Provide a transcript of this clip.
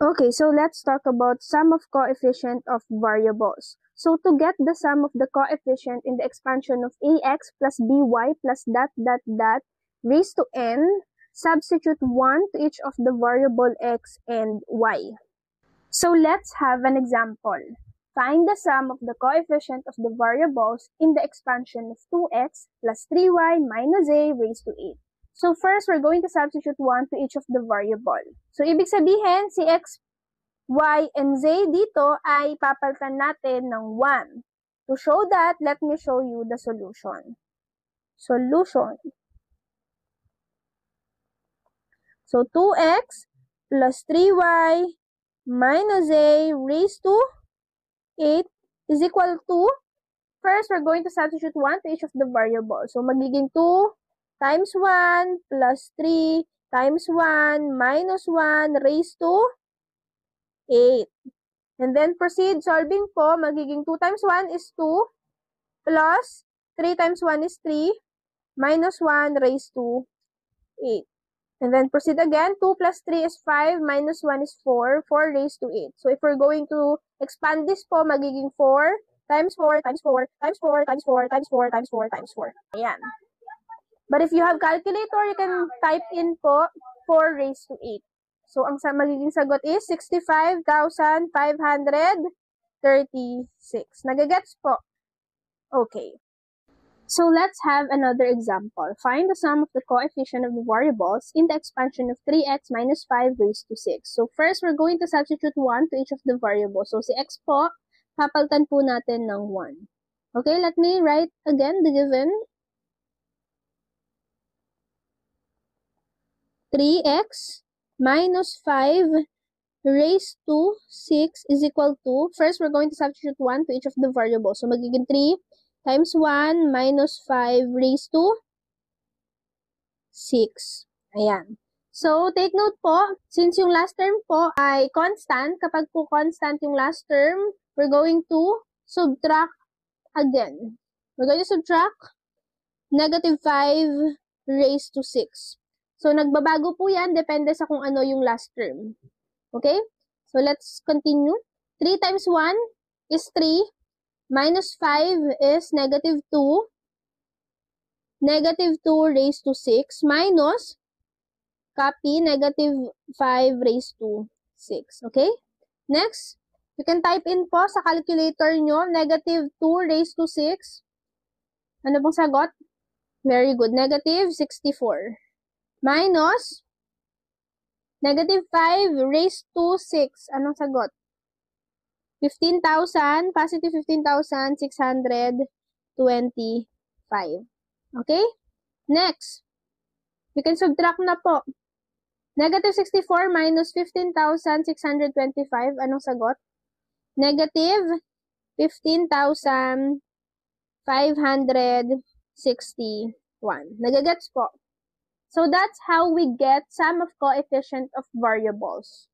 Okay, so let's talk about sum of coefficient of variables. So to get the sum of the coefficient in the expansion of ax plus by plus dot dot dot raised to n, substitute 1 to each of the variable x and y. So let's have an example. Find the sum of the coefficient of the variables in the expansion of 2x plus 3y minus a raised to 8. So first, we're going to substitute 1 to each of the variable. So ibig sabihin, si x, y, and z dito ay papalitan natin ng 1. To show that, let me show you the solution. Solution. So 2x plus 3y minus a raised to 8 is equal to, first, we're going to substitute 1 to each of the variables. So magiging 2 times 1 plus 3 times 1 minus 1 raised to 8. And then proceed solving po. Magiging 2 times 1 is 2 plus 3 times 1 is 3 minus 1 raised to 8. And then proceed again. 2 plus 3 is 5 minus 1 is 4. 4 raised to 8. So if we're going to expand this po, magiging 4 times 4 times 4 times 4 times 4 times 4 times 4 times 4. Ayan. But if you have calculator, you can type in po 4 raised to 8. So ang magiging sagot is 65,536. Nagagets po? Okay. So let's have another example. Find the sum of the coefficient of the variables in the expansion of 3x minus 5 raised to 6. So first, we're going to substitute 1 to each of the variables. So si x po, papalitan po natin ng 1. Okay, let me write again the given. 3x minus 5 raised to 6 is equal to, first, we're going to substitute 1 to each of the variables. So magiging 3 times 1 minus 5 raised to 6. Ayan. So, take note po, since yung last term po ay constant, kapag po constant yung last term, we're going to subtract again. We're going to subtract negative 5 raised to 6. So, nagbabago po yan, depende sa kung ano yung last term. Okay? So, let's continue. 3 times 1 is 3. Minus 5 is negative 2. Negative 2 raised to 6 minus, copy, negative 5 raised to 6. Okay? Next, you can type in po sa calculator nyo, negative 2 raised to 6. Ano pong sagot? Very good. Negative 64. Minus, negative 5 raised to 6. Anong sagot? 15,000, positive 15,625. Okay? Next, you can subtract na po. Negative 64 minus 15,625. Anong sagot? Negative 15,561. Nagagets po. So that's how we get sum of coefficient of variables.